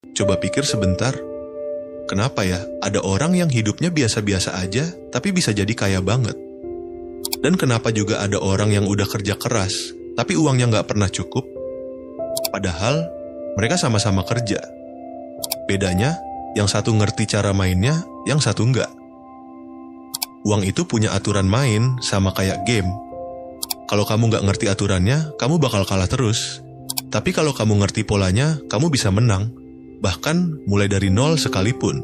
Coba pikir sebentar, kenapa ya ada orang yang hidupnya biasa-biasa aja tapi bisa jadi kaya banget? Dan kenapa juga ada orang yang udah kerja keras tapi uangnya nggak pernah cukup? Padahal mereka sama-sama kerja. Bedanya, yang satu ngerti cara mainnya, yang satu nggak. Uang itu punya aturan main sama kayak game. Kalau kamu nggak ngerti aturannya, kamu bakal kalah terus. Tapi kalau kamu ngerti polanya, kamu bisa menang. Bahkan mulai dari nol sekalipun.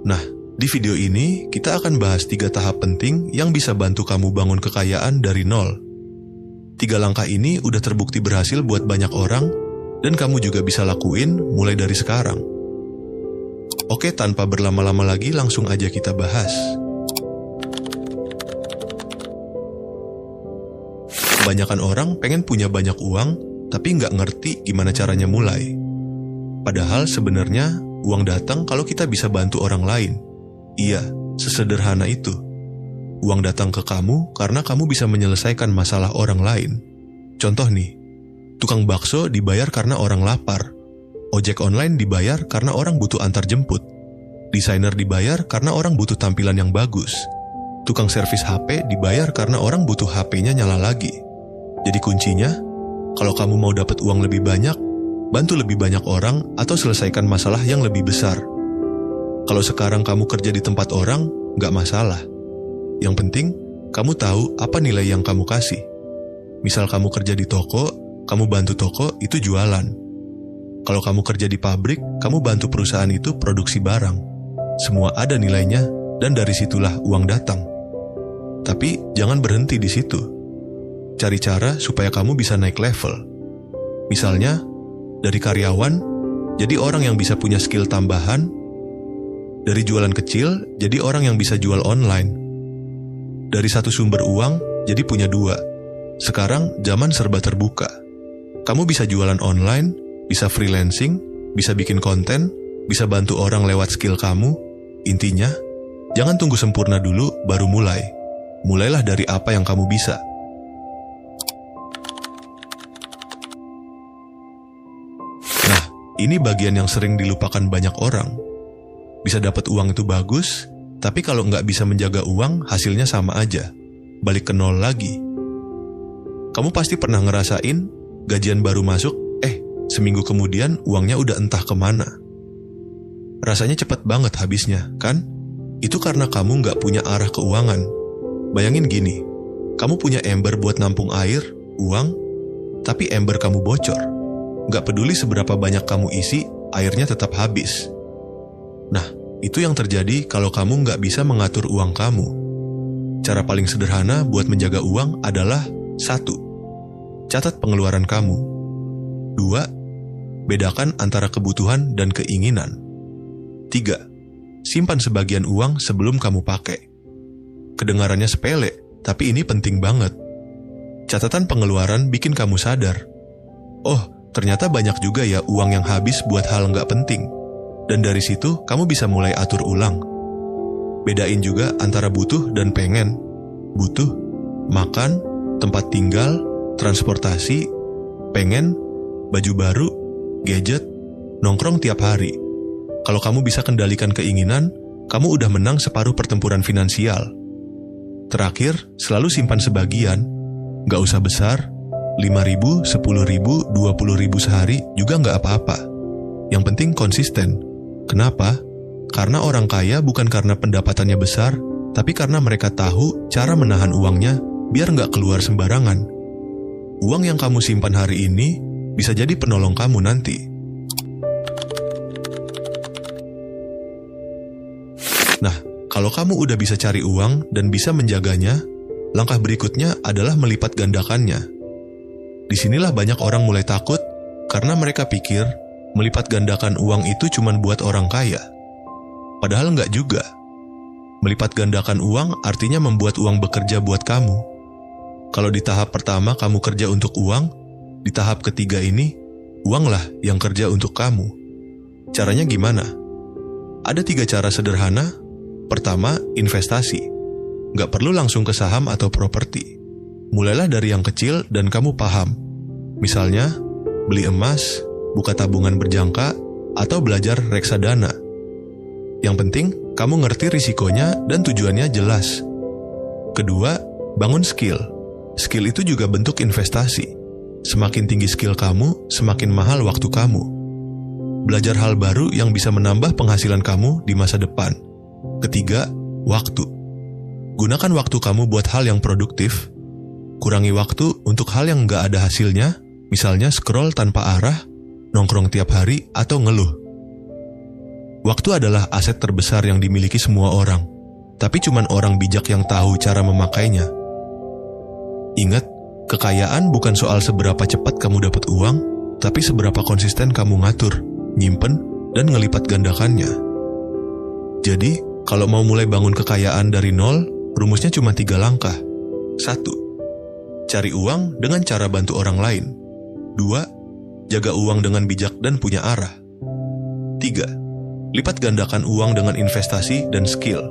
Nah, di video ini kita akan bahas 3 tahap penting yang bisa bantu kamu bangun kekayaan dari nol. 3 langkah ini udah terbukti berhasil buat banyak orang, dan kamu juga bisa lakuin mulai dari sekarang. Oke, tanpa berlama-lama lagi langsung aja kita bahas. Kebanyakan orang pengen punya banyak uang, tapi nggak ngerti gimana caranya mulai. Padahal sebenarnya uang datang kalau kita bisa bantu orang lain. Iya, sesederhana itu. Uang datang ke kamu karena kamu bisa menyelesaikan masalah orang lain. Contoh nih, tukang bakso dibayar karena orang lapar. Ojek online dibayar karena orang butuh antar jemput. Desainer dibayar karena orang butuh tampilan yang bagus. Tukang servis HP dibayar karena orang butuh HP-nya nyala lagi. Jadi kuncinya, kalau kamu mau dapat uang lebih banyak, bantu lebih banyak orang atau selesaikan masalah yang lebih besar. Kalau sekarang kamu kerja di tempat orang, nggak masalah. Yang penting, kamu tahu apa nilai yang kamu kasih. Misal kamu kerja di toko, kamu bantu toko itu jualan. Kalau kamu kerja di pabrik, kamu bantu perusahaan itu produksi barang. Semua ada nilainya, dan dari situlah uang datang. Tapi jangan berhenti di situ. Cari cara supaya kamu bisa naik level. Misalnya, dari karyawan, jadi orang yang bisa punya skill tambahan. Dari jualan kecil, jadi orang yang bisa jual online. Dari satu sumber uang, jadi punya 2. Sekarang, zaman serba terbuka. Kamu bisa jualan online, bisa freelancing, bisa bikin konten, bisa bantu orang lewat skill kamu. Intinya, jangan tunggu sempurna dulu, baru mulai. Mulailah dari apa yang kamu bisa. Nah, ini bagian yang sering dilupakan banyak orang. Bisa dapat uang itu bagus, tapi kalau nggak bisa menjaga uang, hasilnya sama aja. Balik ke nol lagi. Kamu pasti pernah ngerasain, gajian baru masuk, seminggu kemudian uangnya udah entah kemana. Rasanya cepet banget habisnya, kan? Itu karena kamu nggak punya arah keuangan. Bayangin gini, kamu punya ember buat nampung air, uang, tapi ember kamu bocor. Nggak peduli seberapa banyak kamu isi, airnya tetap habis. Nah, itu yang terjadi kalau kamu nggak bisa mengatur uang kamu. Cara paling sederhana buat menjaga uang adalah 1. Catat pengeluaran kamu. 2. Bedakan antara kebutuhan dan keinginan. 3. Simpan sebagian uang sebelum kamu pakai. Kedengarannya sepele, tapi ini penting banget. Catatan pengeluaran bikin kamu sadar. Oh, ternyata banyak juga ya uang yang habis buat hal nggak penting. Dan dari situ, kamu bisa mulai atur ulang. Bedain juga antara butuh dan pengen. Butuh, makan, tempat tinggal, transportasi. Pengen, baju baru, gadget, nongkrong tiap hari. Kalau kamu bisa kendalikan keinginan, kamu udah menang separuh pertempuran finansial. Terakhir, selalu simpan sebagian. Nggak usah besar, 5.000, 10.000, 20.000 sehari juga nggak apa-apa. Yang penting konsisten. Kenapa? Karena orang kaya bukan karena pendapatannya besar, tapi karena mereka tahu cara menahan uangnya biar nggak keluar sembarangan. Uang yang kamu simpan hari ini bisa jadi penolong kamu nanti. Nah, kalau kamu udah bisa cari uang dan bisa menjaganya, langkah berikutnya adalah melipat gandakannya. Disinilah banyak orang mulai takut karena mereka pikir melipat gandakan uang itu cuma buat orang kaya. Padahal nggak juga. Melipat gandakan uang artinya membuat uang bekerja buat kamu. Kalau di tahap pertama kamu kerja untuk uang, di tahap ketiga ini, uanglah yang kerja untuk kamu. Caranya gimana? Ada 3 cara sederhana. Pertama, investasi. Nggak perlu langsung ke saham atau properti. Mulailah dari yang kecil dan kamu paham. Misalnya, beli emas, buka tabungan berjangka, atau belajar reksadana. Yang penting, kamu ngerti risikonya dan tujuannya jelas. Kedua, bangun skill. Skill itu juga bentuk investasi. Semakin tinggi skill kamu, semakin mahal waktu kamu. Belajar hal baru yang bisa menambah penghasilan kamu di masa depan. Ketiga, waktu. Gunakan waktu kamu buat hal yang produktif. Kurangi waktu untuk hal yang nggak ada hasilnya, misalnya scroll tanpa arah, nongkrong tiap hari, atau ngeluh. Waktu adalah aset terbesar yang dimiliki semua orang, tapi cuman orang bijak yang tahu cara memakainya. Ingat, kekayaan bukan soal seberapa cepat kamu dapat uang, tapi seberapa konsisten kamu ngatur, nyimpen, dan ngelipat gandakannya. Jadi, kalau mau mulai bangun kekayaan dari nol, rumusnya cuma 3 langkah. 1. Cari uang dengan cara bantu orang lain. 2. Jaga uang dengan bijak dan punya arah. 3. Lipat gandakan uang dengan investasi dan skill.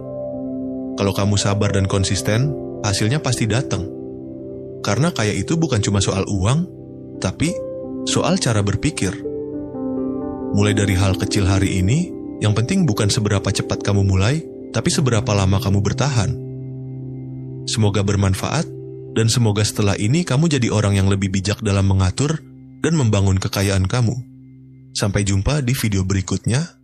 Kalau kamu sabar dan konsisten, hasilnya pasti datang. Karena kaya itu bukan cuma soal uang, tapi soal cara berpikir. Mulai dari hal kecil hari ini, yang penting bukan seberapa cepat kamu mulai, tapi seberapa lama kamu bertahan. Semoga bermanfaat, dan semoga setelah ini kamu jadi orang yang lebih bijak dalam mengatur dan membangun kekayaan kamu. Sampai jumpa di video berikutnya.